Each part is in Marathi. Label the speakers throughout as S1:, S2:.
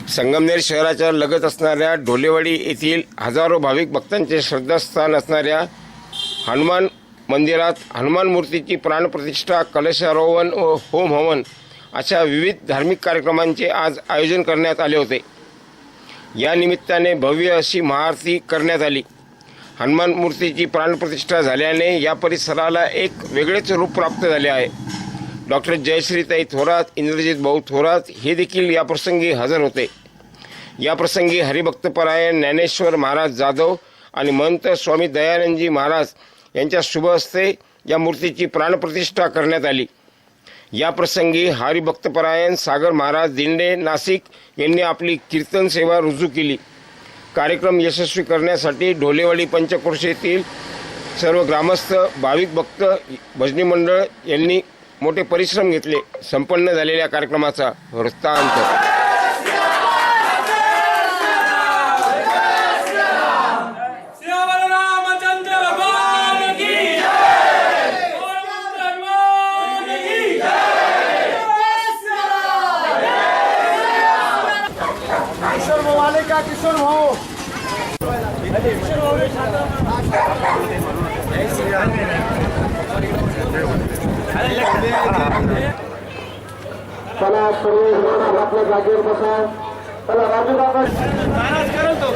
S1: संगमनेर शहराच्या लगत असणाऱ्या ढोलेवाडी येथील हजारो भाविक भक्तांचे श्रद्धास्थान असणाऱ्या हनुमान मंदिरात हनुमान मूर्तीची प्राणप्रतिष्ठा, कलशारोहण व होम हवन अशा विविध धार्मिक कार्यक्रमांचे आज आयोजन करण्यात आले होते। या निमित्ताने भव्य अशी महाआरती करण्यात आली। हनुमान मूर्तीची प्राणप्रतिष्ठा झाल्याने या परिसराला एक वेगळेच रूप प्राप्त झाले आहे। डॉक्टर जयश्रीताई थोरात, इंद्रजित भाऊ थोरात हे देखील या प्रसंगी हजर होते। या प्रसंगी हरिभक्तपरायण ज्ञानेश्वर महाराज जाधव आणि महंत स्वामी दयानंदजी महाराज यांच्या शुभ हस्ते या मूर्तीची प्राणप्रतिष्ठा करण्यात आली। या प्रसंगी हरिभक्तपरायण सागर महाराज दिंडे नाशिक यांनी आपली कीर्तन सेवा रुजू केली। कार्यक्रम यशस्वी करण्यासाठी ढोलेवाडी पंचक्रोशीतील सर्व ग्रामस्थ, भाविक भक्त, भजनी मंडळ यांनी मोठे परिश्रम घेतले। संपन्न झालेल्या कार्यक्रमाचा वृत्तांत।
S2: किशोर भाऊ चला सर्व आपल्या जागेवर बसा। चला राजू काका महाराज करल तो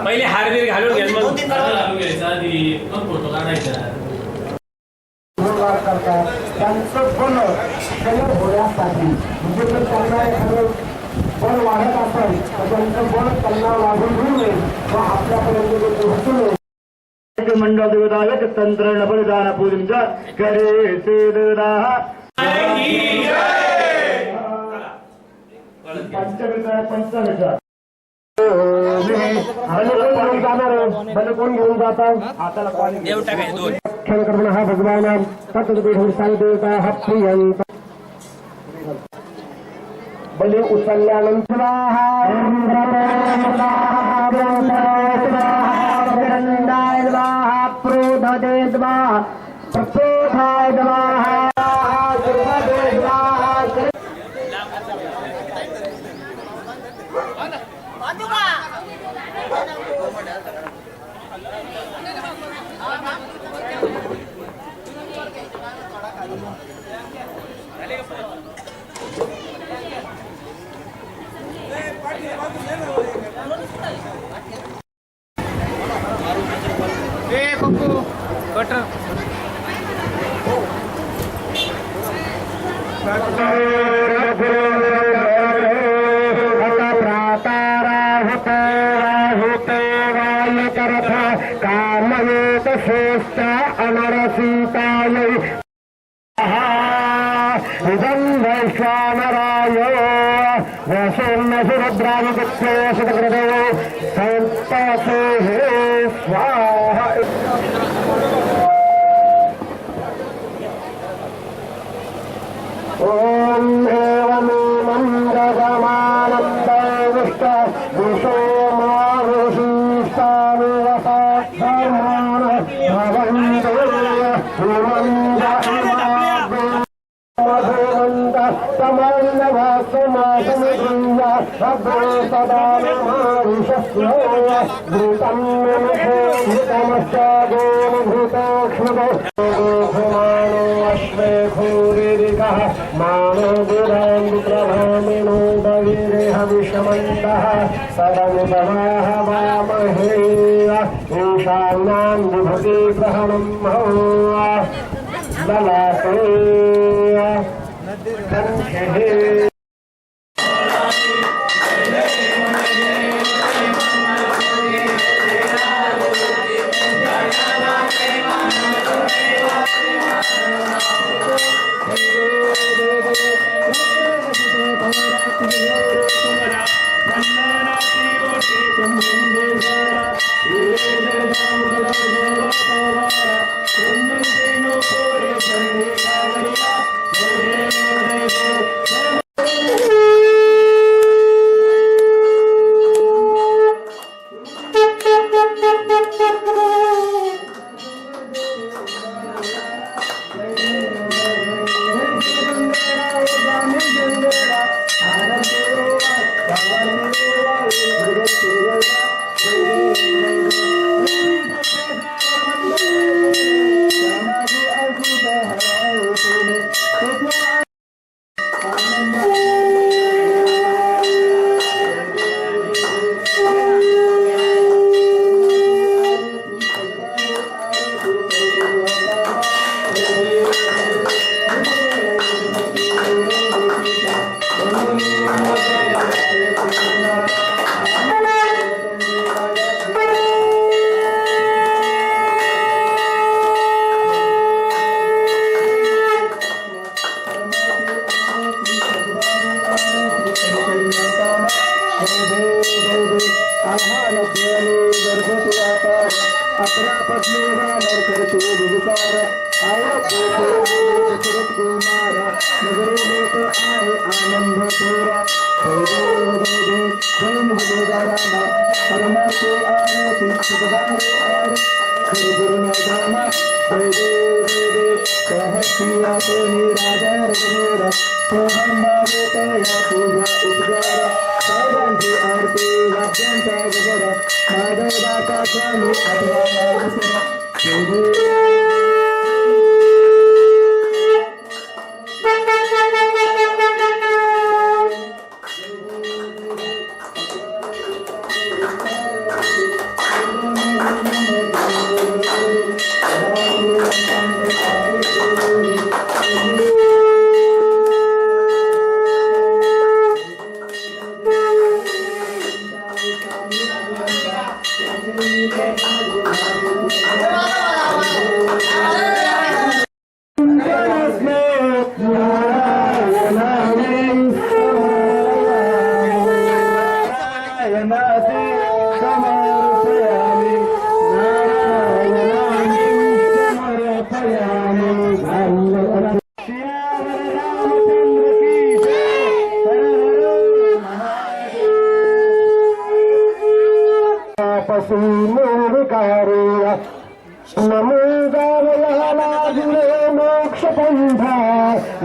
S3: पहिले हारवीर घालून घ्या, मग घालून घ्यायचा आधी, मग फोटो काढायचा।
S2: त्यांचं पण होण्यासाठी म्हणजे जर त्यांना एखादं बळ वाढत असेल तर त्यांचं बळ त्यांना वाढून घेऊ नये व आपल्यापर्यंत पोहोचू नये। मंडळ देवदायक तंत्र नबलदान पूजनचा करे ते देवदाह पंचविचार कोण घेऊन जाता हाताला पाणी खेळ करणं हा भगवान साई देवता हा प्रियंत बली उचलल्यानंतर प्रोधदे स्वाहा प्रचोदाय स्वाहा कामयेत श्रेष्ठ अनरसीताय इदं वैश्वानराय वसुन्नसुरुद्राविगुप्ते सुतकृतौ सन्तसे स्वाहा। ॐ एवमेवं जगमानन्दविष्ट विशो मानुषीष्टाविवसा धर्मान भवन्तो मधुवन्त समन्नवासमासमित्रिया भद्रो सदा नमाविशस्योय भूतं नमो भूतमश्चागोनुभूतोक्ष्मदो गोघुमानो अश्वे भूरिरिकः मानो गुरान्विप्रभामिनो बलिरेह विषमन्तः सदनुपमाह वामहे ईशान्यान् विभूति ग्रहणं ललाटे कण्ठे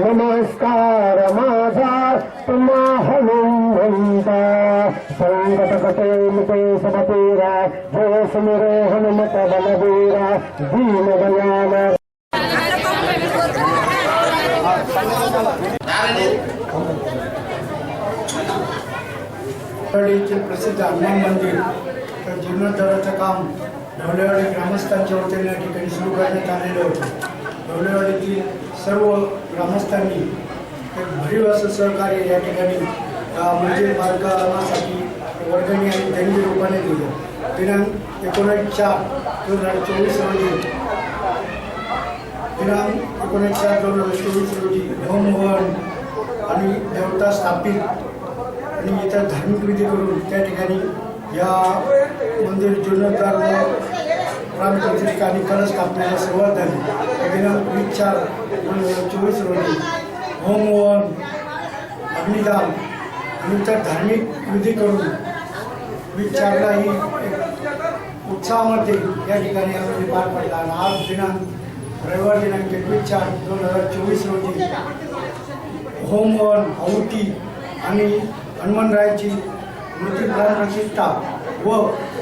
S2: नमस्कार माझा तुम्हा हनुमंता संकट कटे मुते सबतेरा जय सुमिरो हनुमत बलवीरा दीन दयाला
S4: प्रसिद्ध हनुमान मंदिर जीर्णोद्धाराचं काम ढवळेवाडी ग्रामस्थांच्या वतीने या ठिकाणी सुरू करण्यात आलेलं होतं. ढवळेवाडीतील सर्व ग्रामस्थांनी एक भरीव असं सहकार्य या ठिकाणी मंदिर बांधकामासाठी वर्गणी आणि देणगी रूपाने दिलं. दिनांक 19/4/2024 रोजी रोजी होमहवन आणि देवता स्थापित आणि इतर धार्मिक विधी करून त्या ठिकाणी या मंदिर जीर्णोद्धार व प्राणप्रतिष्ठा आणि कलश स्थापनेला सुरुवात झाली. दिनांक 20/4/2024 रोजी होमहवन, अग्निदान आणि इतर धार्मिक विधी करून 20/4ला ही एक उत्साहामध्ये या ठिकाणी आम्ही पार पडला. आणि आज रविवार दिनांक 21/4/2024 रोजी होमहवन, आहुती आणि हनुमानरायाची मूर्ती प्राणप्रतिष्ठा व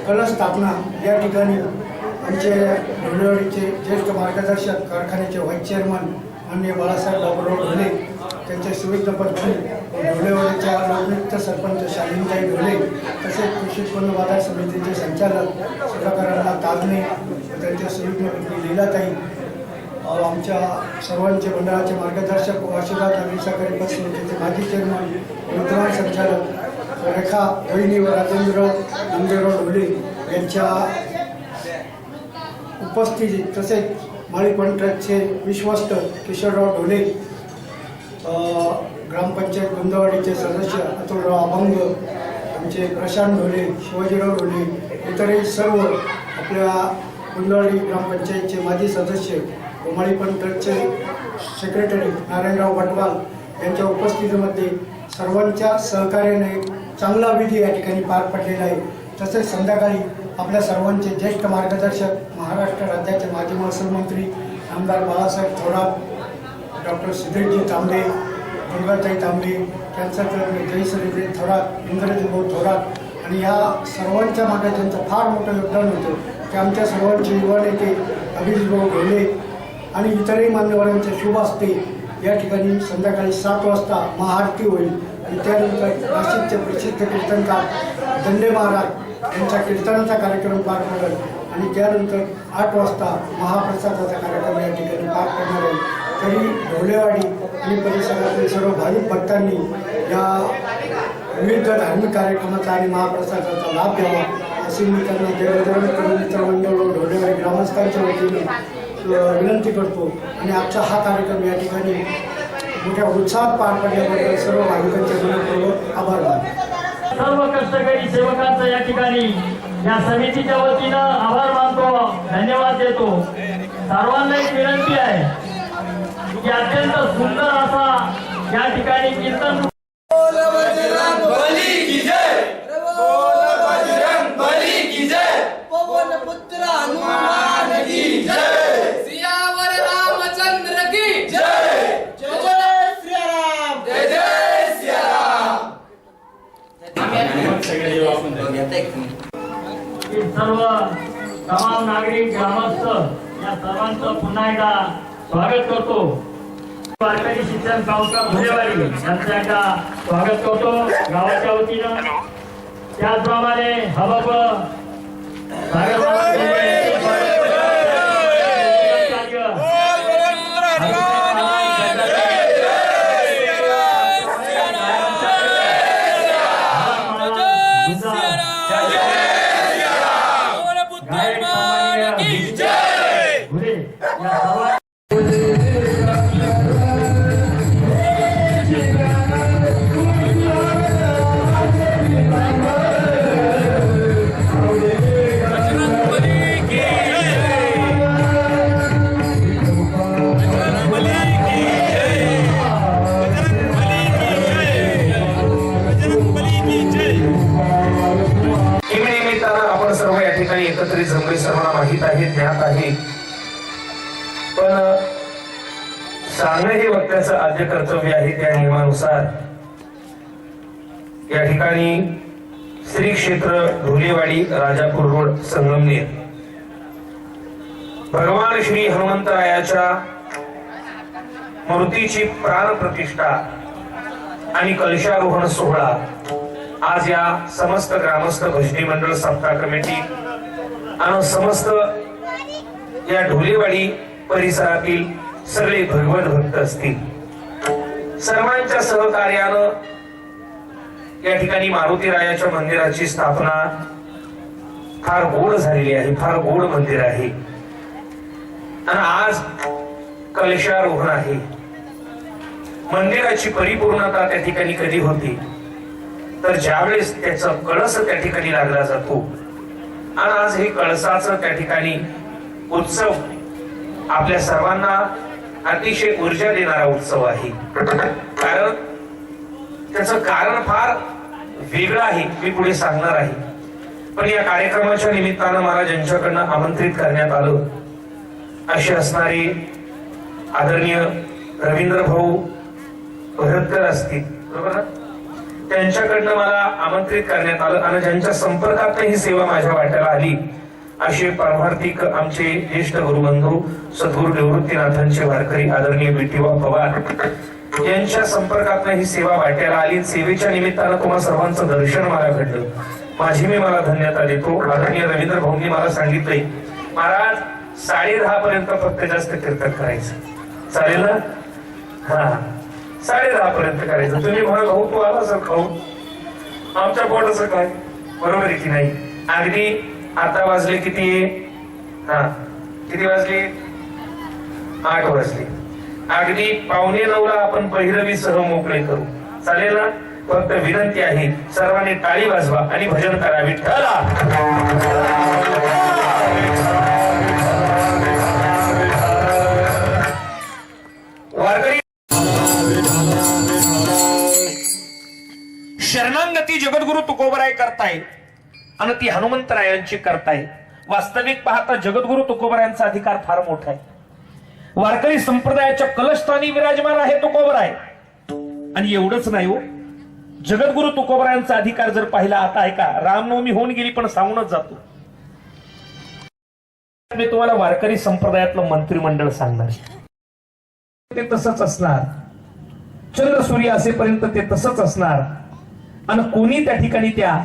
S4: कलश स्थापना या ठिकाणी आमचे ढवळेवाडीचे ज्येष्ठ मार्गदर्शक कारखान्याचे व्हाईस चेअरमन माननीय बाळासाहेब बाबूराव ढोले, त्यांच्या सुविधा पत्नी ढवळेवाडीच्या लोकनियुक्त सरपंच शालिनीताई ढोले, तसेच कृषी उत्पन्न बाजार समितीचे संचालक सुधाकरांना ताजने, त्यांच्या सुविधा पत्नी लीलाताई, आमच्या सर्वांचे मंडळाचे मार्गदर्शक वाशीदास नागरी सहकारी पत समितीचे माजी चेअरमन, विद्यमान संचालक रेखा वहिनी व राजेंद्रराव नंदेराव ढोले यांच्या उपस्थितीत, तसेच माळी पंचायतचे विश्वस्त किशोरराव ढोले, ग्रामपंचायत गुंदवाडीचे सदस्य अतुलराव अभंग, आमचे प्रशांत ढोले, शिवाजीराव ढोले, इतरही सर्व आपल्या गुंदवाडी ग्रामपंचायतचे माजी सदस्य व माळी पंचायतचे सेक्रेटरी नारायणराव भटवाल यांच्या उपस्थितीमध्ये सर्वांच्या सहकार्याने चांगला विधी या ठिकाणी पार पडलेला आहे. तसेच संध्याकाळी आपल्या सर्वांचे ज्येष्ठ मार्गदर्शक महाराष्ट्र राज्याचे माजी महसूल मंत्री आमदार बाळासाहेब थोरात, डॉक्टर सुधीरजी तांबे, गंगाताई तांबे, कॅन्सरतज्ञ जयश्री थोरात, इंद्रजीभाऊ थोरात आणि या सर्वांच्या मागे त्यांचं फार मोठं योगदान होतं. ते आमच्या सर्वांचे युवा नेते अभिजितभाऊ ढोले आणि इतरही मान्यवरांच्या शुभ हस्ते या ठिकाणी संध्याकाळी 7 वाजता महाआरती होईल आणि त्यानंतर नाशिकचे प्रसिद्ध कीर्तनकार दंडे महाराज यांच्या कीर्तनाचा कार्यक्रम पार पडेल आणि त्यानंतर 8 वाजता महाप्रसादाचा कार्यक्रम या ठिकाणी पार पडणार आहे. तरी ढवळेवाडी आणि परिसरातील सर्व भाविक भक्तांनी या विविध धार्मिक कार्यक्रमाचा आणि महाप्रसादाचा लाभ घ्यावा अशी मी त्यांना देवधर्म करून मित्रमंडळ ढवळेवाडी ग्रामस्थांच्या वतीने विनंती करतो. आणि आजचा हा कार्यक्रम या ठिकाणी मोठ्या उत्साहात पार पडल्याबद्दल सर्व भाविकांचे मनपूर्वक आभार मानतो.
S5: सर्व कष्टकरी सेवकांचा या ठिकाणी या समितीच्या वतीनं आभार मानतो, धन्यवाद देतो. सर्वांना एक विनंती आहे की अत्यंत सुंदर असा या ठिकाणी कीर्तन
S6: पुत्र हनुमान की जय, सियावर रामचंद्र की जय, जय जय श्रीराम, जय जय श्रीराम.
S5: सर्व तमाम नागरिक ग्रामस्थ या सर्वांचं पुन्हा एकदा स्वागत करतो. वारकरी शिक्षण संस्था ढवळेवाडी यांचं एकदा स्वागत करतो गावाच्या वतीनं. त्याचप्रमाणे हबब
S7: एकत्रित जमले, सर्वांना माहीत आहे, ज्ञात आहे. पण सांगणं हे वक्त्याचं आद्य कर्तव्य आहे. त्या नियमानुसार या ठिकाणी श्री क्षेत्र ढोलेवाडी, राजापूर रोड, संगमनेर, भगवान श्री हनुमंतरायाच्या मूर्तीची प्राण प्रतिष्ठा आणि कलशारोहण सोहळा आज या समस्त ग्रामस्थ भजनी मंडळ सप्ताह कमिटी आणि समस्त या ढोलेवाडी परिसरातील सगळे भगवत भक्त असतील, सर्वांच्या सहकार्यानं या ठिकाणी मारुतीरायाच्या मंदिराची स्थापना फार गोड झालेली आहे, फार गोड मंदिर आहे. आणि आज कलशारोहण आहे. मंदिराची परिपूर्णता त्या ठिकाणी कधी होती तर ज्यावेळेस त्याचा कळस त्या ठिकाणी लागला जातो. आणि आज हे कळसाचं त्या ठिकाणी उत्सव आपल्या सर्वांना अतिशय ऊर्जा देणारा उत्सव आहे. कारण त्याचं कारण फार वेगळं आहे, मी पुढे सांगणार आहे. पण या कार्यक्रमाच्या निमित्तानं मला ज्यांच्याकडनं आमंत्रित करण्यात आलं असे असणारे आदरणीय रवींद्र भाऊ भरतकर असतील, बरोबर ना, त्यांच्याकडनं मला आमंत्रित करण्यात आलं आणि ज्यांच्या संपर्कात ही सेवा माझ्या वाट्याला आली असे परमार्थिक आमचे ज्येष्ठ गुरुबंधू सद्गुरू निवृत्तीनाथांचे वारकरी आदरणीय विठ्ठलबा पवार यांच्या संपर्कात ही सेवा वाट्याला आली. सेवेच्या निमित्तानं तुम्हा सर्वांचं दर्शन मला घडलं, माझी मी मला धन्यता देतो. आदरणीय रवींद्र भाऊंनी मला सांगितलंय महाराज 10:30 पर्यंत फक्त जास्त कीर्तन करायचं, चालेल ना? हा, 10:30 पर्यंत करायचं. तुम्ही म्हणा भाऊ तू आला सर खाऊ, आमच्या पोटाचं काय, बरोबर आहे की नाही? अगदी आता वाजले किती? हा, किती वाजले? 8 वाजले. अगदी 8:45 आपण पहिरवी सह मोकळे करू, चालेल ना? फक्त विनंती आहे सर्वांनी टाळी वाजवा आणि भजन करा. विठ्ठला वारकरी शरणांगती जगद्गुरु तुकोबराय करताय आणि ती हनुमंतरायांची करताय. वास्तविक पाहता जगद्गुरु तुकोबरायांचा अधिकार फार मोठा आहे. वारकरी संप्रदायाच्या कलशस्थानी विराजमान आहे तुकोबराय. आणि एवढंच नाही हो, जगद्गुरु तुकोबरायांचा अधिकार जर पाहिला, आता आहे का रामनवमी होऊन गेली पण सांगूनच जातो. मी तुम्हाला वारकरी संप्रदायातलं मंत्रिमंडळ सांगणार. ते तसंच असणार, चंद्र सूर्य असेपर्यंत ते तसंच असणार. आणि कोणी त्या ठिकाणी त्या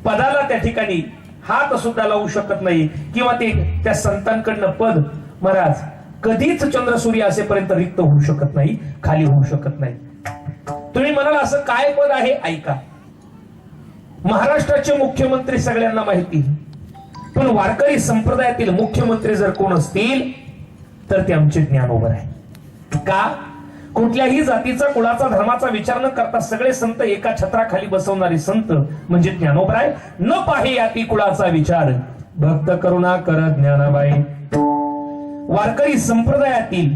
S7: पदाला त्या ठिकाणी हात सुद्धा लावू शकत नाही, किंवा ते त्या संतांकडनं पद महाराज कधीच चंद्र सूर्य असेपर्यंत रिक्त होऊ शकत नाही, खाली होऊ शकत नाही. तुम्ही म्हणाल असं काय पद आहे? ऐका, महाराष्ट्राचे मुख्यमंत्री सगळ्यांना माहिती, पण वारकरी संप्रदायातील मुख्यमंत्री जर कोण असतील तर ते आमचे ज्ञानोबर आहे. का? कुठल्याही जातीचा, कुळाचा, धर्माचा विचार न करता सगळे संत एका छत्राखाली बसवणारे संत म्हणजे ज्ञानोबराय. न पाहे याती कुळाचा विचार, भक्त करुणा कर ज्ञानाबाई. वारकरी संप्रदायातील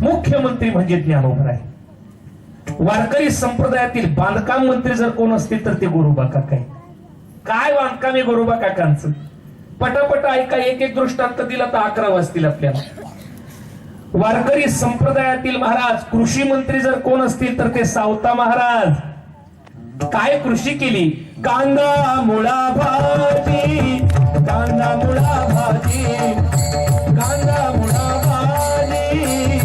S7: मुख्यमंत्री म्हणजे ज्ञानोबराय. वारकरी संप्रदायातील बांधकाम मंत्री जर कोण असतील तर ते गोरोबा काका आहे. काय बांधकाम आहे गोरोबा काकांचं? पटापट ऐका, एक एक दृष्टांत दिला तर 11 वाजतील आपल्याला. वारकरी संप्रदायातील महाराज कृषी मंत्री जर कोण असतील तर ते सावता महाराज. काय कृषी केली? कांदा मुळा भाजी, कांदा मुळा भाजी, कांदा मुळा भाजी,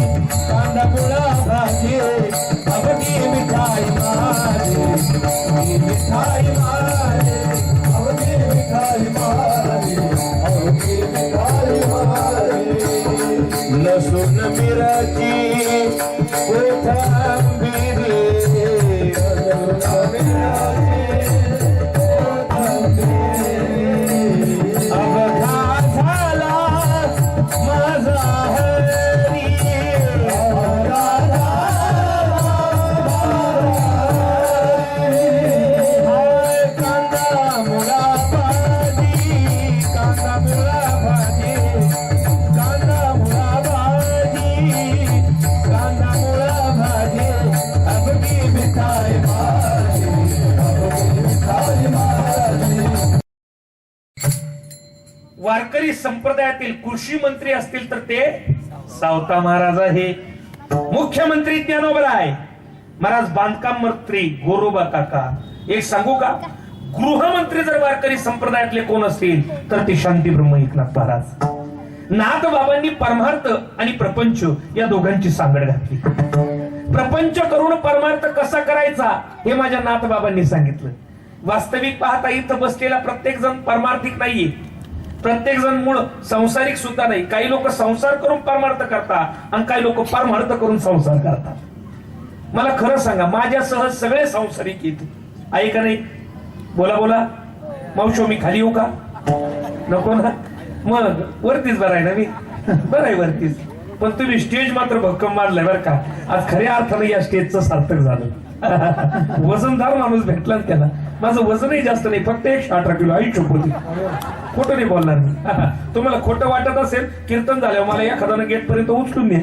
S7: कांदा मुळा भाजी. अवघी मिठाई मारे, मिठाई मारे, अवघी मिठाई मारे, अवघी मिठाई मारे. लसूण मिरची कोथिंबीर, लसूण मिरची अवघा झाला माझा हरी, अवघा झाला कांदा मुळा भाजी, कांदा मुळा भाजी, कांदा मुळा भाजी, कांदा मुळा भाजी. अवघी मिठाई मारे, अवघी मिठाई मारे. वारकरी संप्रदायातील कृषी मंत्री असतील तर ते सावता महाराज आहे. मुख्यमंत्री ज्ञानोबराय महाराज. बांधकाम मंत्री गोरोबा काका. एक सांगू का, गृहमंत्री जर वारकरी संप्रदायातले कोण असतील तर ते शांती ब्रह्म एकनाथ महाराज. नाथ बाबांनी परमार्थ आणि प्रपंच या दोघांची सांगड घातली. प्रपंच करून परमार्थ कसा करायचा हे माझ्या नाथ बाबांनी सांगितलं. वास्तविक पाहता इथं बसलेला प्रत्येक जण परमार्थिक नाहीये, प्रत्येक जण मूळ संसारिक सुद्धा नाही. काही लोक संसार करून परमार्थ करतात आणि काही लोक परमार्थ करून संसार करतात. मला खरं सांगा, माझ्यासह सगळे संसारिक येते, आहे का नाही? बोला बोला मावशो, मी खाली येऊ का? नको ना, मग वरतीच बरं आहे ना मी, बरं आहे वरतीच. पण तुम्ही स्टेज मात्र भक्कम मारलाय बरं का. आज खऱ्या अर्थानं या स्टेजचं सार्थक झालं. वजनदार माणूस भेटला ना त्याला. माझं वजनही जास्त नाही, फक्त 118 किलो. आई होती, खोटं नाही बोलणार मी. तुम्हाला खोटं वाटत असेल, कीर्तन झाल्यावर मला एखाद्यानं गेट पर्यंत उचलून दे,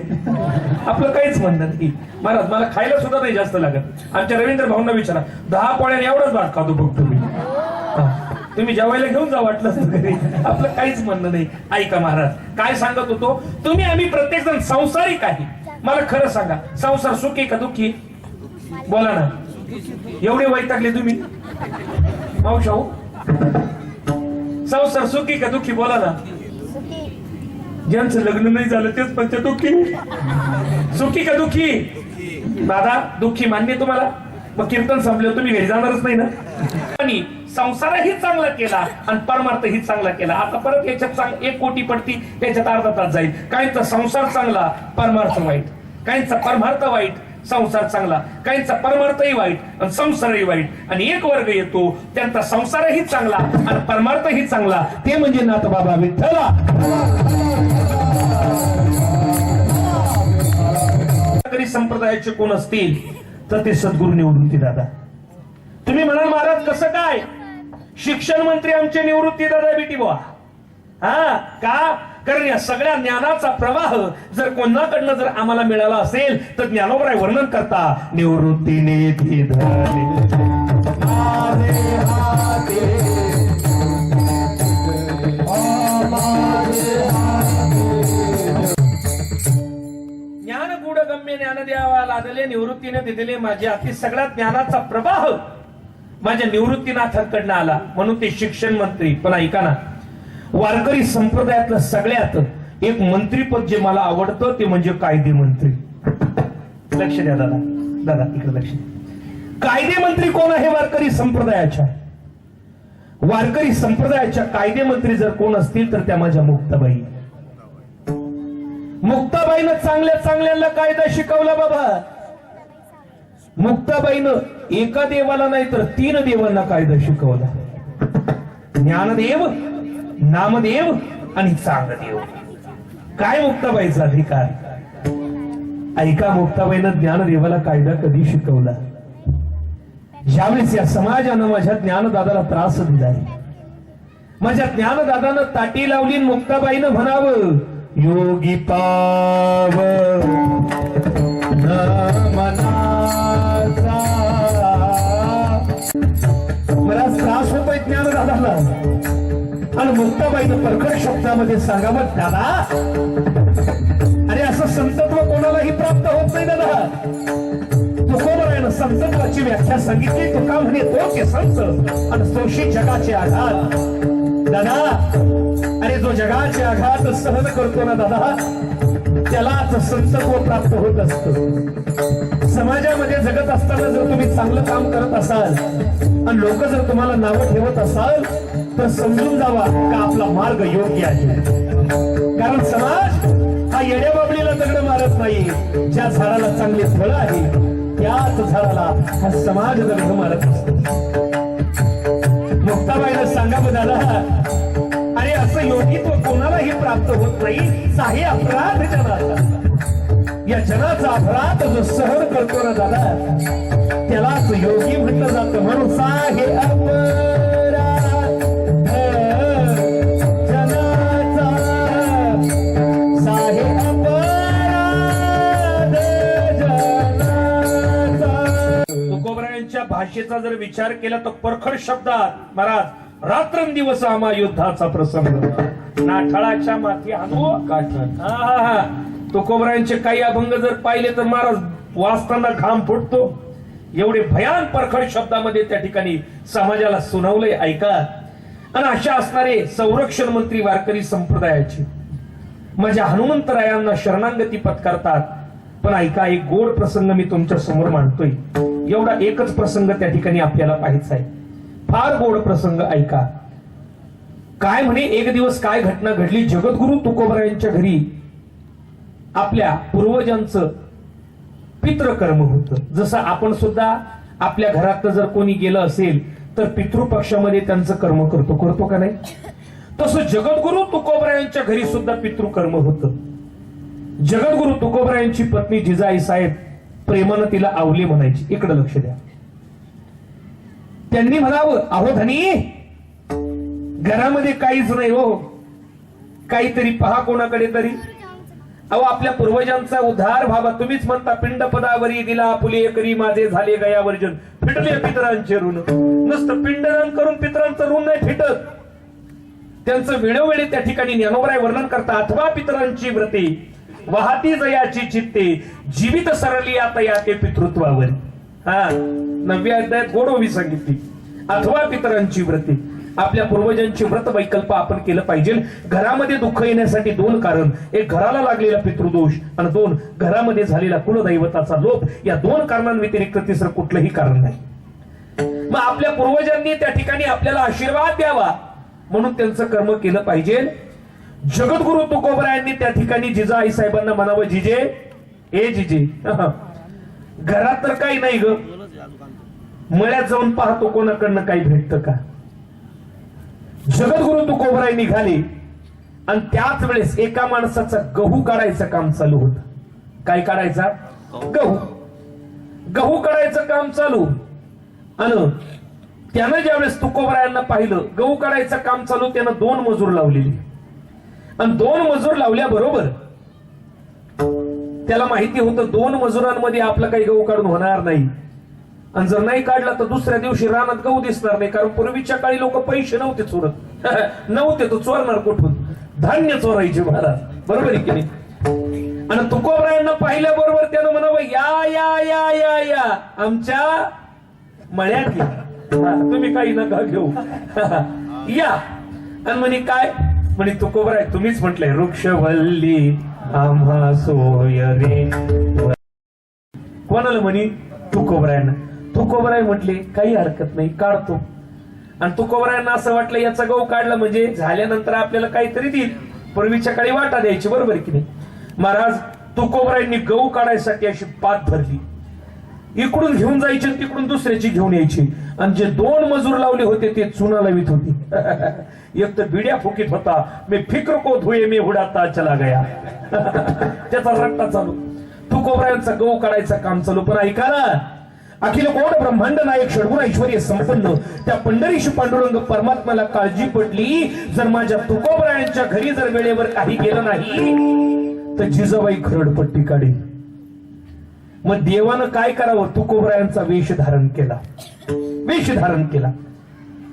S7: आपलं काहीच म्हणणं नाही. महाराज मला खायला सुद्धा नाही जास्त लागत. आमच्या रवींद्र भाऊंना विचारा, 10 पोळ्याने एवढाच भात खातो बघतो मी. तुम्ही जेवायला घेऊन जा वाटलं घरी, आपलं काहीच म्हणणं नाही. ऐका महाराज, काय सांगत होतो, तुम्ही आम्ही प्रत्येक जण संसारिक आहे. मला खरं सांगा, संसार सुखी का दुःखी? बोला ना. एवढे वैतागले तुम्ही मावशाऊ, संसार सुखी का दुःखी? बोला ना. ज्यांचं लग्न नाही झालं तेच पंच दुःखी. सुखी का दुःखी? दादा दुःखी मान्य तुम्हाला? मग कीर्तन संपलं तुम्ही घरी जाणारच नाही ना. आणि संसारही चांगला केला आणि परमार्थही चांगला केला. आता परत याच्यात 1 कोटी पडती, त्याच्यात अर्धा तास जाईल. काहींचा संसार चांगला, परमार्थ वाईट. काहींचा परमार्थ वाईट, संसार चांगला. काहींचा परमार्थही वाईट आणि संसारही वाईट. आणि एक वर्ग येतो, त्यांचा संसारही चांगला आणि परमार्थही चांगला, ते म्हणजे नाथबाबा विठ्ठला. संप्रदायाचे कोण असतील तर ते सद्गुरू निवृत्ती दादा. तुम्ही म्हणाल महाराज कसं काय? शिक्षण मंत्री आमचे निवृत्ती दादा बेटी बुवा. हा का? कारण या सगळ्या ज्ञानाचा प्रवाह जर कोणाकडनं जर आम्हाला मिळाला असेल तर ज्ञानोबराय वर्णन करता, निवृत्तीने ती धरली ज्ञान गुढ गम्य ज्ञान द्यावा लादले, निवृत्तीने दिलेले माझे हाती. सगळ्या ज्ञानाचा प्रवाह माझ्या निवृत्तीनाथांकडनं आला, म्हणून ते शिक्षण मंत्री. पण ऐका ना, वारकरी संप्रदायातलं सगळ्यात एक मंत्रीपद जे मला आवडतं ते म्हणजे कायदे मंत्री. लक्ष द्या दादा, दादा इकडे लक्ष द्या. कायदे मंत्री कोण आहे वारकरी संप्रदायाच्या? वारकरी संप्रदायाच्या कायदे मंत्री जर कोण असतील तर त्या माझ्या मुक्ताबाई. मुक्ताबाईनं चांगल्या चांगल्याला कायदा शिकवला बाबा. मुक्ताबाईनं एका देवाला नाही तर 3 देवांना कायदा शिकवला. ज्ञानदेव, नामदेव आणि चांगदेव. काय मुक्ताबाईचा अधिकार? ऐका, मुक्ताबाईनं ज्ञानदेवाला कायदा कधी शिकवला? ज्यावेळेस या समाजानं माझ्या ज्ञानदादाला त्रास दिलाय, माझ्या ज्ञानदादानं ताटी लावली, मुक्ताबाईनं म्हणावं योगी पाव मला त्रास होतोय ज्ञानदादाला. आणि मुक्ताबाईनं परखड शब्दामध्ये सांगावं, दादा अरे असं संतत्व कोणालाही प्राप्त होत नाही दादा. तुकोबरायनं संतत्वाची व्याख्या सांगितली. तुका म्हणे तो के संत आणि तोशी जगाचे आघात. दादा अरे जो जगाचे आघात सहन करतो ना दादा, त्यालाच संतत्व प्राप्त होत असतं. समाजामध्ये जगत असताना जर तुम्ही चांगलं काम करत असाल आणि लोक जर तुम्हाला नावं ठेवत असाल तर समजून जावा का आपला मार्ग योग्य आहे. कारण समाज हा येड्या बाबळीला दगड मारत नाही. ज्या झाडाला चांगले फळ आहे त्याच झाडाला हा समाज दगड मारत असतो. मुक्ताबाईला सांगा दादा, अरे असं योगित्व कोणालाही प्राप्त होत नाही. साहे अपराध जनाचा. या जनाचा अपराध जो सहन करतो ना दादा, त्यालाच योगी म्हटलं जातं. म्हणून साहे अपराध जनाचा, साहे अपराध जनाचा. तुकोबरायांच्या भाषेचा जर विचार केला तर परखड शब्दात महाराज, रात्रंदिवस आम्हा युद्धाचा प्रसंग, नाठाळाच्या माथी आणू काठ. तुकोबरायांचे काही अभंग जर पाहिले तर महाराज वाचताना घाम फुटतो. एवढे भयान परखड शब्दामध्ये त्या ठिकाणी समाजाला सुनावलंय. ऐका, आणि अशा असणारे संरक्षण मंत्री वारकरी संप्रदायाचे माझ्या हनुमंतरायांना शरणागती पत्करतात. पण ऐका, एक गोड प्रसंग मी तुमच्या समोर मांडतोय. एवढा एकच प्रसंग त्या ठिकाणी आपल्याला पाहायचा आहे.
S8: फार गोड प्रसंग ऐका. काय म्हणे, एक दिवस काय घटना घडली. जगद्गुरु तुकोबरायांच्या घरी आपल्या पूर्वजांचं पितृकर्म होतं. जसं आपण सुद्धा आपल्या घरात जर कोणी गेलं असेल तर पितृपक्षामध्ये त्यांचं कर्म करतो का नाही. तसं जगद्गुरु तुकोबरायांच्या घरी सुद्धा पितृकर्म होतं. जगद्गुरु तुकोबरायांची पत्नी जिजाई साहेब प्रेमानं तिला आवली म्हणायची. इकडे लक्ष द्या. त्यांनी म्हणावं, अहो धनी, घरामध्ये काहीच नाही हो, काहीतरी पहा कोणाकडे तरी. अहो आपल्या पूर्वजांचा उद्धार व्हावा. तुम्हीच म्हणता पिंड पदावरी दिला फुले करी माझे झाले गयावर्जन, फिटले पितरांचे ऋण. नुसतं पिंडदान करून पितरांचं ऋण नाही फिटत. त्यांचं वेळोवेळी त्या ठिकाणी ज्ञानोबराय वर्णन करता. अथवा पितरांची व्रते वाहती जयाची चित्ते, जीवित सरली आता याते पितृत्वावर. हा 9व्या अध्यायात गोडोवी सांगितली. अथवा पितरांची व्रते, आपल्या पूर्वजांची व्रत वैकल्प आपण केलं पाहिजे. घरामध्ये दुःख येण्यासाठी 2 कारण. एक घराला लागलेला पितृदोष आणि 2 घरामध्ये झालेला कुलदैवताचा लोप. या 2 कारणांव्यतिरिक्त तिसरं कुठलंही कारण नाही. मग आपल्या पूर्वजांनी त्या ठिकाणी आपल्याला आशीर्वाद द्यावा म्हणून त्यांचं कर्म केलं पाहिजे. जगद्गुरु तुकोबरायांनी त्या ठिकाणी जिजाई साहेबांना म्हणावं, जिजे ए जिजे, घरात तर काही नाही ग, मळ्यात जाऊन पाहतो कोणाकडनं काही भेटतं का. जगद्गुरु तुकोबराय निघाले आणि त्याच वेळेस एका माणसाचं गहू काढायचं काम चालू होतं. काय काढायचा? गहू काढायचं काम चालू. आणि त्यानं ज्यावेळेस तुकोबरायांना पाहिलं गहू काढायचं काम चालू, त्यानं 2 मजूर लावलेले. आणि 2 मजूर लावल्याबरोबर त्याला माहिती होतं 2 मजुरांमध्ये आपलं काही गहू काढून होणार नाही. आणि जर नाही काढला तर दुसऱ्या दिवशी रानात गहू दिसणार नाही. कारण पूर्वीच्या काळी लोक पैसे नव्हते चोरत. नव्हते तर चोरणार कुठून? धान्य चोरायचे महाराज, बरोबर आहे की नाही. आणि तुकोबरायांना पाहिल्याबरोबर त्यानं म्हणावं, या या या या या आमच्या मळ्यात या, तुम्ही काही नका घेऊ या. आणि म्हणे काय म्हणे, तुकोबराय तुम्हीच म्हटलंय वृक्षवल्ली आम्हा सोय रे. कोणाला म्हणे? तुकोबरायांना. तुकोबराय म्हटले काही हरकत नाही, काढतो. आणि तुकोबरायांना असं वाटलं याचा गहू काढला म्हणजे झाल्यानंतर आपल्याला काहीतरी देईल. पूर्वीच्या काळी वाटा द्यायची, बरोबर की नाही. महाराज तुकोबरायांनी गहू काढायसाठी अशी पात धरली. इकडून घेऊन जायचे तिकडून दुसऱ्याची घेऊन यायची. आणि जे 2 मजूर लावले होते ते चुना लावित होते. एक तर बिड्या फुकीत होता, मी फिक्र को धुए मी उडाता चला गया. त्याचा रट्टा चालू. तुकोबरायांचा गहू काढायचं काम चालू. पण ऐका ना, अखिल कोट ब्रह्मांड नायक षडगुण ऐश्वर्य संपन्न त्या पंढरीशी पांडुरंग परमात्म्याला काळजी पडली, जर माझ्या तुकोबरायांच्या घरी जर वेळेवर काही गेलं नाही तर जिजाबाई खरडपट्टी काढेल. मग देवानं काय करावं? तुकोबरायांचा वेश धारण केला.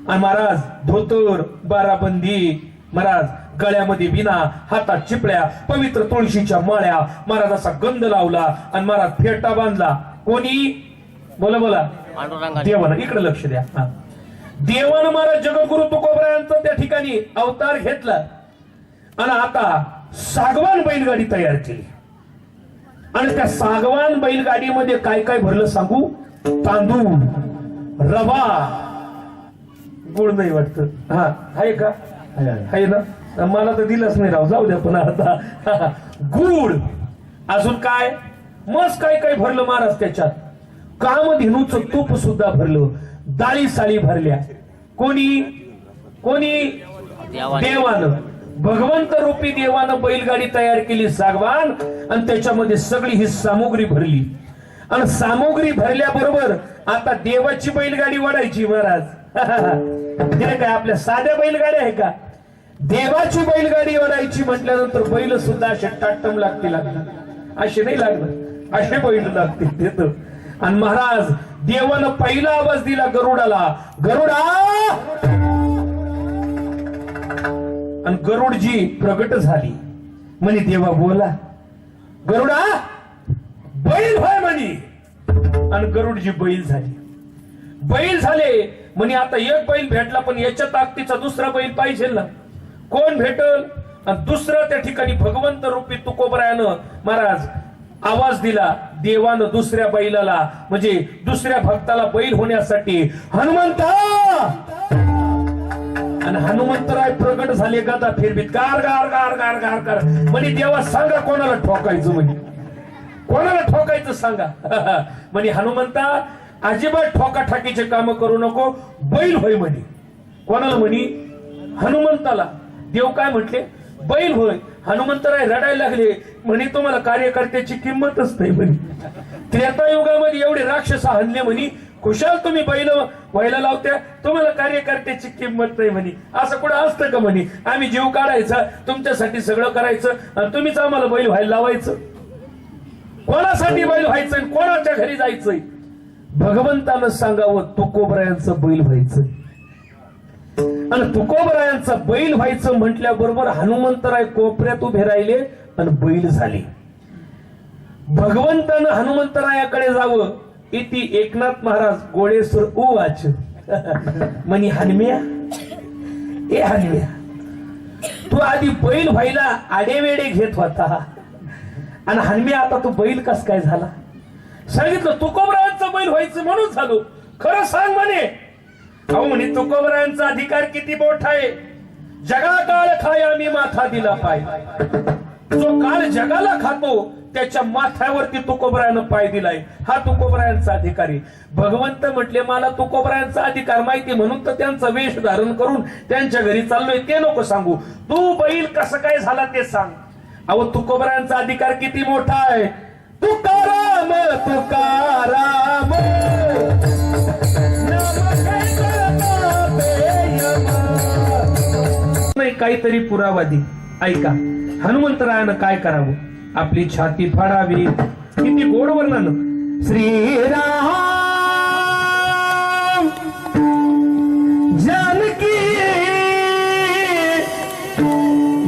S8: आणि महाराज धोतर, बाराबंदी, महाराज गळ्यामध्ये विना, हातात चिपळ्या, पवित्र तुळशीच्या माळ्या, महाराज असा गंध लावला आणि महाराज फेटा बांधला. कोणी? बोला बोला. देवानं. इकडे लक्ष द्या. देवानं महाराज जगद्गुरु तुकोबरायांचा त्या ठिकाणी अवतार घेतला आणि आता सागवान बैलगाडी तयार केली. आणि त्या सागवान बैलगाडीमध्ये काय काय भरलं सांगू? तांदूळ, रवा, गुळ नाही वाटतं. हा आहे का? आहे ना. मला तर दिलंच नाही राव, जाऊ द्या. पण आता गुळ, अजून काय मस्त काय काय भरलं महाराज. त्याच्यात कामधेनूचं तूप सुद्धा भरलं, डाळी साळी भरल्या. कोणी? देवानं. भगवंत रूपी देवानं बैलगाडी तयार केली सागवान आणि त्याच्यामध्ये सगळी ही सामुग्री भरली. आणि सामुग्री भरल्याबरोबर आता देवाची बैलगाडी वाढायची महाराज. हे काय आपल्या साध्या बैलगाड्या आहे का? देवाची बैलगाडी वाढायची म्हटल्यानंतर बैल सुद्धा असे टाटम लागतील. असे नाही लागलं, असे बैल लागतील तिथं. आणि महाराज देवानं पहिला आवाज दिला गरुडाला, गरुडा. आणि गरुडजी प्रगट झाली. म्हणे देवा बोला. गरुडा बैल व्हाय म्हणे. आणि गरुडजी बैल झाली. बैल झाले म्हणे आता एक बैल भेटला, पण याच्या ताकदीचा दुसरा बैल पाहिजे ना. कोण भेटल? आणि दुसरं त्या ठिकाणी भगवंत रूपी तुकोबरायानं महाराज आवाज दिला. देवानं दुसऱ्या बैलाला म्हणजे दुसऱ्या भक्ताला बैल होण्यासाठी हनुमंता आणि हनुमंतराय प्रकट झाले गदा फिरवीत गार गार गार गार गार गार म्हणे देवा सांगा कोणाला ठोकायचं म्हणे कोणाला ठोकायचं सांगा म्हणे हनुमंता अजिबात ठोकाठाकीचे काम करू नको बैल होय म्हणे कोणाला म्हणे हनुमंताला देव काय म्हटले बैल होय हनुमंतराय रडायला लागले म्हणे तुम्हाला कार्यकर्त्याची किंमतच नाही म्हणे त्रेतायुगामध्ये एवढे राक्षस हल्ले म्हणे खुशाल तुम्ही बैल व्हायला लावत्या तुम्हाला कार्यकर्त्याची किंमत नाही म्हणे असं कुठं असतं का म्हणे आम्ही जीव काढायचा तुमच्यासाठी सगळं करायचं आणि तुम्हीच आम्हाला बैल व्हायला लावायचं कोणासाठी बैल व्हायचं आणि कोणाच्या घरी जायचंय भगवंतानं सांगावं तुकोबरायांचं बैल व्हायचं आणि तुकोबरायांचं बैल व्हायचं म्हटल्याबरोबर हनुमंतराय कोपऱ्यात उभे राहिले आणि बैल झाले भगवंतानं हनुमंतरायाकडे जावं इति एकनाथ महाराज गोळेश्वर उवाच म्हणे हनुम्या ए हनुम्या तू आधी बैल व्हायला आडेवेडे घेत होता आणि हनुम्या आता तू बैल कस काय झाला सांगितलं तुकोबरायांचं बैल व्हायचं म्हणून झालो खरं सांग म्हणे अहो म्हणे तुकोबरायांचा अधिकार किती मोठा आहे जगा काळ खाया मी माथा दिला पाय जो काळ जगाला खातो त्याच्या माथ्यावरती तुकोबरायानं पाय दिलाय हा तुकोबरायांचा अधिकारी भगवंत म्हटले मला तुकोबरायांचा अधिकार माहिती म्हणून तर त्यांचा वेश धारण करून त्यांच्या घरी चाललोय ते नको सांगू तू बैल कसं काय झाला ते सांग अहो तुकोबरायांचा अधिकार किती मोठा आहे तुकाराम तुकाराम नाही काहीतरी पुरावा दे ऐका हनुमंतरायानं काय करावं आपली छाती फाडावी किती गोड वर्णन श्रीराम जानकी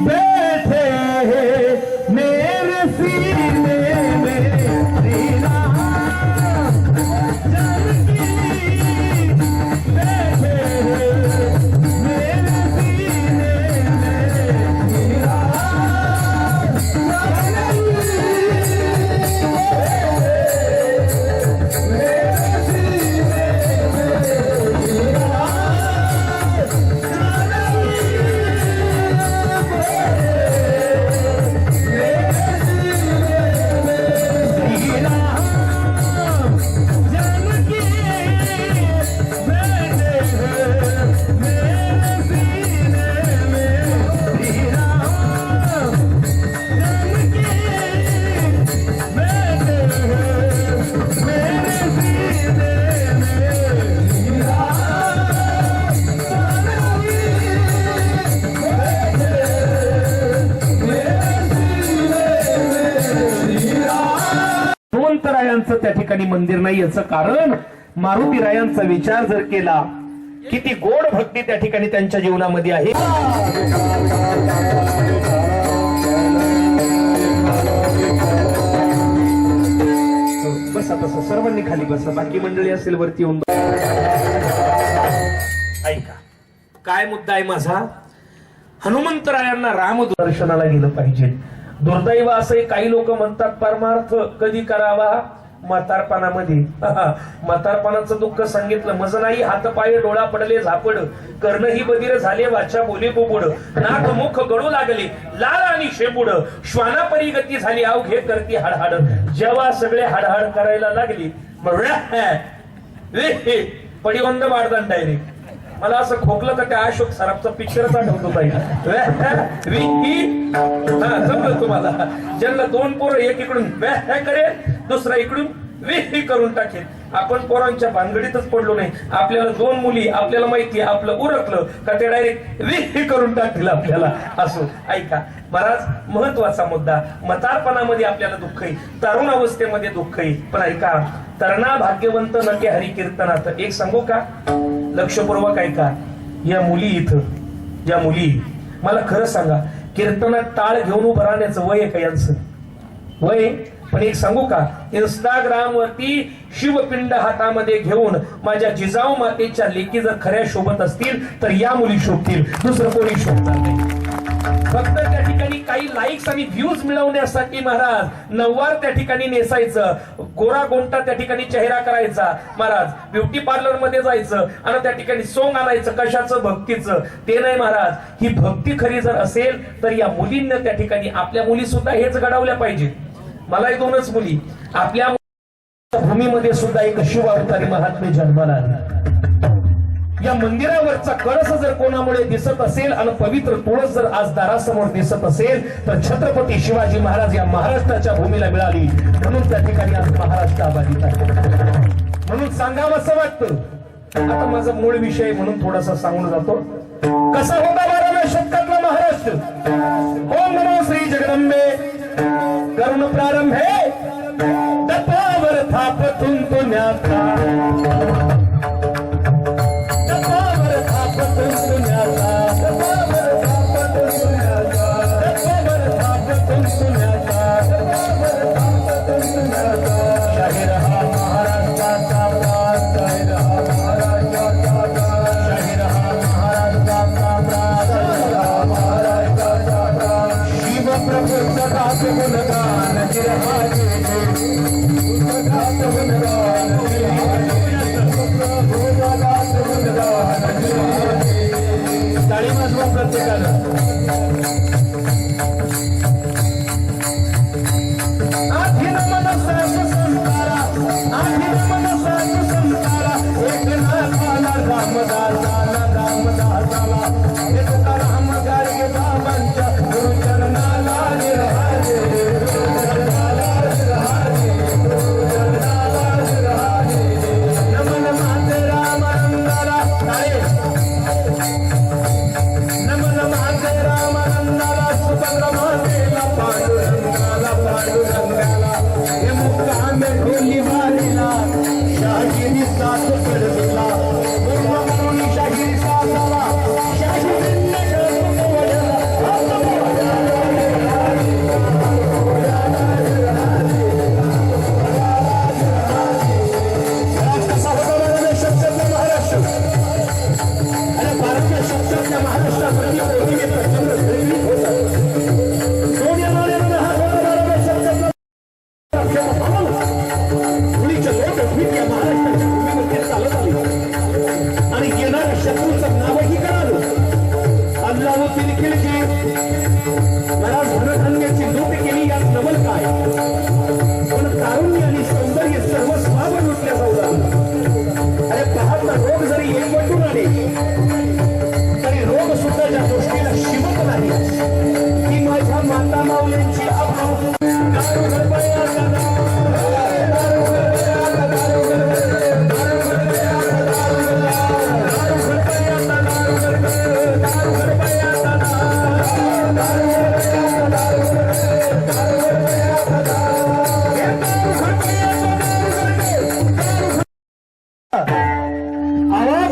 S8: बैठे मेरे सीने में श्रीराम जानकी बैठे मेरे सीने में श्रीराम हनुमंतरायांचं त्या ठिकाणी मंदिर नाही याचं कारण मारुतीरायांचा विचार जर केला किती गोड भक्ती त्या ठिकाणी त्यांच्या जीवनामध्ये आहे बसा बसा सर्वांनी खाली बसा बाकी मंडळी असेल वरती येऊन ऐका काय मुद्दा आहे माझा हनुमंतरायांना राम दर्शनाला गेलं पाहिजे दुर्दैव असे काही लोक म्हणतात परमार्थ कधी करावा म्हातारपणामध्ये म्हातारपणाचं दुःख सांगितलं मज नाही हात पाय डोळा पडले झापड कर्ण ही बधीर झाले वाचा बोले बोबड नाक मुख गळू लागले लाल आणि शेपूड श्वाना परी गती झाली अवघे करती हाडहाड जेव्हा सगळे हाडहाड करायला लागली पडीवंद वाढदान डायरेक्ट मला असं खोकलं का त्या अशोक सराफचा पिक्चरच आठवतो पाहिजे जमलं तुम्हाला ज्यांना दोन पोरं एक इकडून करेल दुसरा इकडून विही करून टाकेल आपण पोरांच्या भानगडीतच पडलो नाही आपल्याला दोन मुली आपल्याला माहिती आपलं उरकलं का ते डायरेक्ट विही करून टाकतील आपल्याला असो ऐका बराच महत्वाचा मुद्दा म्हातारपणामध्ये आपल्याला दुःख आहे तरुण अवस्थेमध्ये दुःख आहे पण ऐका तरणा भाग्यवंत नके हरी कीर्तनात एक सांगू का लक्षपूर्वक ऐका या मुली इथं या मुली मला खरं सांगा कीर्तनात टाळ घेऊन उभं राहण्याचं वय आहे का यांचं वय पण एक सांगू का इंस्टाग्राम वरती शिवपिंड हातामध्ये घेऊन माझ्या जिजाऊ मातेच्या लेकी जर खऱ्या शोभत असतील तर या मुली शोभतील दुसरं कोणी शोभणार नाही फक्त त्या ठिकाणी काही लाईक्स आणि व्ह्यूज मिळवण्यासाठी महाराज नववार त्या ठिकाणी नेसायचं, गोरा गोंटा त्या ठिकाणी चेहरा करायचा महाराज, ब्युटी पार्लर मध्ये जायचं आणि त्या ठिकाणी सोंग आणायचं कशाचं, भक्तीचं. ते नाही महाराज. ही भक्ती खरी जर असेल तर या मुलींना त्या ठिकाणी, आपल्या मुली सुद्धा हेच घडवल्या पाहिजेत. मलाही 2च मुली. आपल्या भूमीमध्ये सुद्धा एक शिवावतारी महात्मे जन्माला आले. या मंदिरावरचा कळस जर कोणामुळे दिसत असेल आणि पवित्र तुळस जर आज दारासमोर दिसत असेल तर छत्रपती शिवाजी महाराज या महाराष्ट्राच्या भूमीला मिळाली, म्हणून त्या ठिकाणी आज महाराष्ट्र आबाधित आहे. म्हणून सांगावं असं वाटतं. आता माझा मूळ विषय म्हणून थोडासा सांगून जातो. कसा होता 12व्या शतकातला महाराष्ट्र? ओम नमो श्री जगदंबे. करुण प्रारंभ हे दत्तावर थापतून तो न्याता, दत्तावर थापतून तो न्याता, दत्तावर थापतून तो न्याता, दत्तावर थापतून तो न्याता, दत्तावर थापतून तो न्याता. शाही रहा महाराष्ट्राचा प्राण, शाही रहा महाराष्ट्राचा प्राण, शाही रहा महाराष्ट्राचा प्राण, शाही रहा महाराष्ट्राचा प्राण. शिवप्रभूचा दास गुणगान चिरहाचे ताळी वाजवा प्रत्येकाला. आधी नमन साधू संतारा, आधी नमन साधू संतारा, एक नाथाला रामदासाला, रामदासाला एक राम गाडगे बाबांच्या गुरुचरणाला निरहाले, गुरुचरणाला निरहाले, गुरुचरणाला निरहाले. नमन माते रामानंदाला. नमन माते रामानंदाला, सुभद्र मातेला, पांडुरंगाला, पांडुरंगाला. हे मुक्कामे ढोली वारीला, शाहिरी साथ पडविला, मुक्कामी शाहिरी साथाला, शाहिरींना शोध वळला. कसा होता 12व्या शतकातला महाराष्ट्र? आणि 12व्या शतकातल्या महाराष्ट्रामध्ये सोन्या नाण्यानं हा होता 12व्या शतकातला. मुलीच्या लोटभीत या महाराष्ट्राच्या भूमीमध्ये चालत आली आणि येणाऱ्या शत्रूचं नावही कळालं. अल्लाहुद्दीन खिलजी मला धनधान्याची लूट केली, यात नवल काय? पण तारुण्य आणि सौंदर्य सर्व स्वाव लुटल्या जाऊ. अरे पाहता रोग जरी एकवटून आले तरी रोग सुद्धा ज्या गोष्टीला शिवत नाही ती माझ्या माता माऊलींची आवाज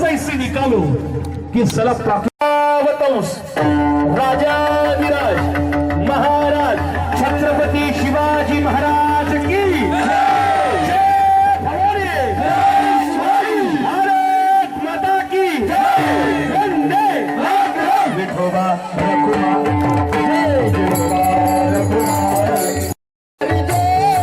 S8: ऐसी निकालो कि सला प्रावतंस राजाधिराज महाराज छत्रपती शिवाजी महाराज की जय भवानी, भारत माता की वंदे विठोबा रखुमा, जय विठोबा रखुमा.
S2: हरी जय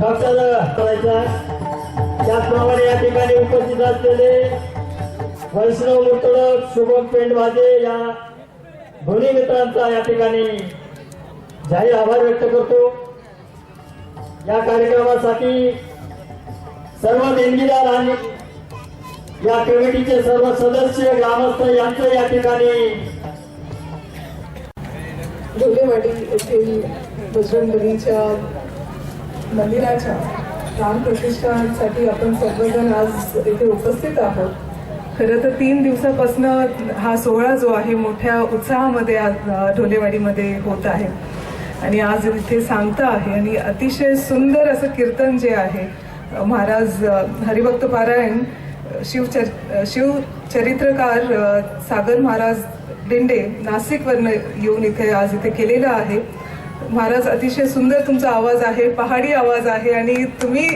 S5: करायचा. त्याचप्रमाणे या ठिकाणी उपस्थित असलेले वैष्णव मुर्तडक, शुभम पेंडवाजे या दोन्ही मित्रांचा या ठिकाणी जाहीर आभार व्यक्त करतो. या कार्यक्रमासाठी सर्व देणगीदार आणि या कमिटीचे सर्व सदस्य, ग्रामस्थ यांचं या ठिकाणी
S9: ढोलेवाडी येथील बजरंगबलीच्या मंदिराच्या प्राणप्रतिष्ठासाठी आपण सर्वजण आज इथे उपस्थित आहोत. खरं तर 3 दिवसापासून हा सोहळा जो आहे मोठ्या उत्साहामध्ये आज ढोलेवाडीमध्ये होत आहे आणि आज इथे सांगता आहे आणि अतिशय सुंदर असं कीर्तन जे आहे महाराज हरिभक्त पारायण शिवचरित्रकार सागर महाराज दिंडे नाशिकवरनं येऊन इथे आज इथे केलेलं आहे. महाराज अतिशय सुंदर तुमचा आवाज आहे, पहाडी आवाज आहे आणि तुम्ही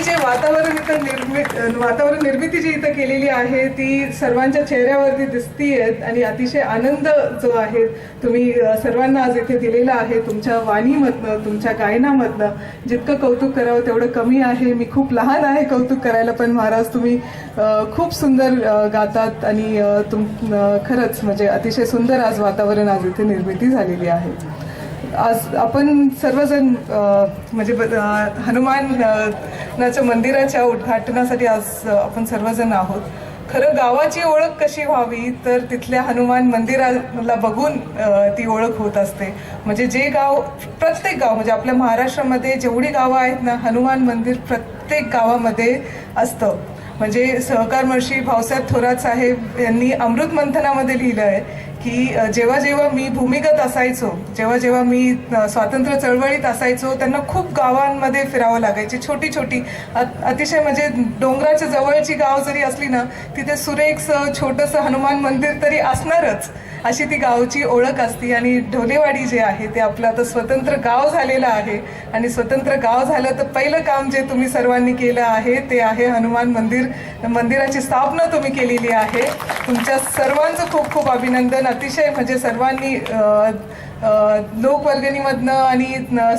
S9: जे वातावरण इथं वातावरण निर्मिती जी इथं केलेली आहे ती सर्वांच्या चेहऱ्यावरती दिसतीये आणि अतिशय आनंद जो आहे तुम्ही सर्वांना आज इथे दिलेला आहे. तुमच्या वाणीमधनं, तुमच्या गायनामधनं जितकं कौतुक करावं तेवढं कमी आहे. मी खूप लहान आहे कौतुक करायला, पण महाराज तुम्ही खूप सुंदर गातात आणि खरंच म्हणजे अतिशय सुंदर आज वातावरण आज इथे निर्मिती झालेली आहे. आज आपण सर्वजण म्हणजे हनुमानाच्या मंदिराच्या उद्घाटनासाठी आज आपण सर्वजण आहोत. खरं गावाची ओळख कशी व्हावी तर तिथल्या हनुमान मंदिराला बघून ती ओळख होत असते. म्हणजे जे गाव, प्रत्येक गाव म्हणजे आपल्या महाराष्ट्रामध्ये जेवढी गावं आहेत ना, हनुमान मंदिर प्रत्येक गावामध्ये असतं. म्हणजे सहकार महर्षी भाऊसाहेब थोरात साहेब यांनी अमृत मंथनामध्ये लिहिलं आहे की जेव्हा जेव्हा मी भूमिगत असायचो, जेव्हा जेव्हा मी स्वातंत्र्य चळवळीत असायचो, त्यांना खूप गावांमध्ये फिरावं लागायची. छोटी छोटी अतिशय म्हणजे डोंगराच्या जवळची गाव जरी असली ना, तिथे सुरेखचं छोटंसं हनुमान मंदिर तरी असणारच, अशी ती गावची ओळख असते. आणि ढोलेवाडी जे आहे ते आपलं आता स्वतंत्र गाव झालेलं आहे आणि स्वतंत्र गाव झालं तर पहिलं काम जे तुम्ही सर्वांनी केलं आहे ते आहे हनुमान मंदिराची स्थापना तुम्ही केलेली आहे. तुमच्या सर्वांचं खूप खूप अभिनंदन. अतिशय म्हणजे सर्वांनी लोकवर्गणीमधनं आणि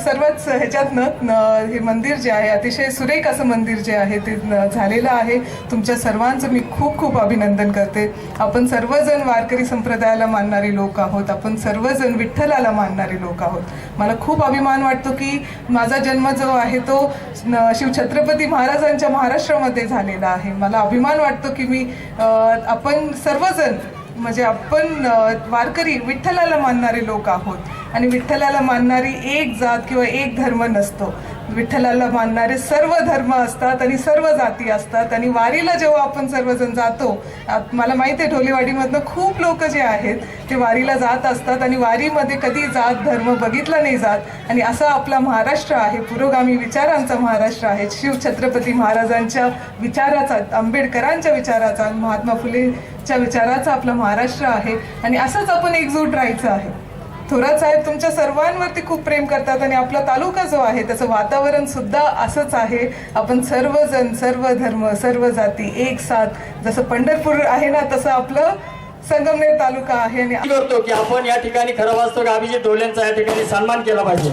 S9: सर्वच ह्याच्यातनं हे मंदिर जे आहे अतिशय सुरेख असं मंदिर जे आहे ते झालेलं आहे. तुमच्या सर्वांचं मी खूप खूप अभिनंदन करते. आपण सर्वजण वारकरी संप्रदायाला मानणारे लोक आहोत, आपण सर्वजण विठ्ठलाला मानणारे लोक आहोत. मला खूप अभिमान वाटतो की माझा जन्म जो आहे तो शिवछत्रपती महाराजांच्या महाराष्ट्रामध्ये झालेला आहे. मला अभिमान वाटतो की आपण सर्वजण म्हणजे आपण वारकरी विठ्ठलाला मानणारे लोक आहोत आणि विठ्ठलाला मानणारी एक जात किंवा एक धर्म नसतो. विठ्ठलाला मानणारे सर्व धर्म असतात आणि सर्व जाती असतात. आणि वारीला जेव्हा आपण सर्वजण जातो, मला माहिती आहे ढोलेवाडीमधनं खूप लोक जे आहेत ते वारीला जात असतात आणि वारीमध्ये कधी जात धर्म बघितला नाही जात. आणि असा आपला महाराष्ट्र आहे, पुरोगामी विचारांचा महाराष्ट्र आहे, शिवछत्रपती महाराजांच्या विचाराचा, आंबेडकरांच्या विचाराचा, महात्मा फुलेच्या विचाराचा आपला महाराष्ट्र आहे. आणि असंच आपण एकजूट राहायचं आहे. थोरात साहेब तुमच्या सर्वांवरती खूप प्रेम करतात आणि आपला तालुका जो आहे त्याचं वातावरण सुद्धा असंच आहे. आपण सर्वजण, सर्व धर्म, सर्व जाती एक साथ, जसं पंढरपूर आहे ना तसं आपलं संगमनेर तालुका आहे. आणि
S5: करतो की आपण या ठिकाणी खरं वास्तव अभिजित ढोलेंचा या ठिकाणी सन्मान केला पाहिजे.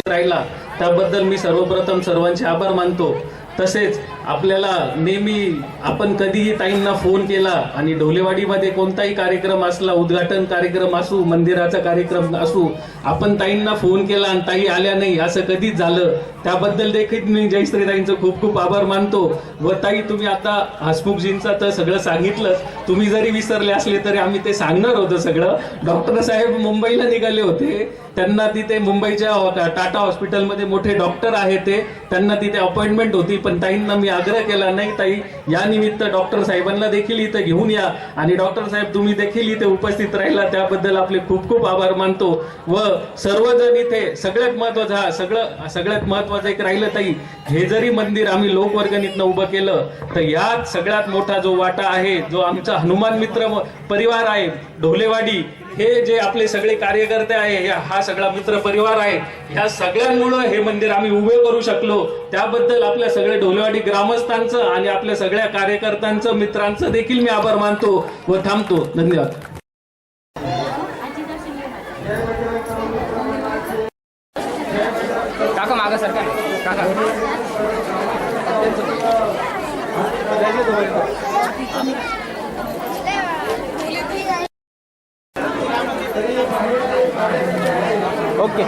S3: राहिला त्याबद्दल मी सर्वप्रथम सर्वांचे आभार मानतो. तसेच आपल्याला नेहमी आपण कधीही ताईंना फोन केला आणि ढोलेवाडीमध्ये कोणताही कार्यक्रम असला, उद्घाटन कार्यक्रम असू, मंदिराचा कार्यक्रम असू, आपण ताईंना फोन केला आणि ताई आल्या नाही असं कधीच झालं. त्याबद्दल देखील मी जयश्री ताईंचं खूप खूप आभार मानतो. व ताई तुम्ही आता हसमुखजींचं तर सगळं सांगितलंच, तुम्ही जरी विसरले असले तरी आम्ही ते सांगणार होतं सगळं. डॉक्टर साहेब मुंबईला निघाले होते, त्यांना तिथे मुंबईच्या टाटा हॉस्पिटलमध्ये मोठे डॉक्टर आहे ते, त्यांना तिथे अपॉइंटमेंट होती. पण ताईंना मी आग्रह केला, नाही ताई या निमित्त डॉक्टर साहेबांना देखील इथं घेऊन या. आणि डॉक्टर साहेब तुम्ही देखील इथे उपस्थित राहिला, त्याबद्दल आपले खूप खूप आभार मानतो. व सर्वजण इथे सगळ्यात महत्वाचं एक राहिलं ताई, हे जरी मंदिर आम्ही लोकवर्गणीतनं उभं केलं तर यात सगळ्यात मोठा जो वाटा आहे, जो आमचा हनुमान मित्र परिवार आहे ढोलेवाडी, हे जे आपले सगळे कार्यकर्ते आहे, हा सगळा मित्र परिवार आहे, ह्या सगळ्यांमुळं हे मंदिर आम्ही उभे करू शकलो. त्याबद्दल आपल्या सगळ्या ढोलेवाडी ग्रामस्थांचं आणि आपल्या सगळ्या कार्यकर्त्यांचं, मित्रांचं देखील मी आभार मानतो व थांबतो. धन्यवाद.
S6: काका मागा सरका काका
S8: ओके.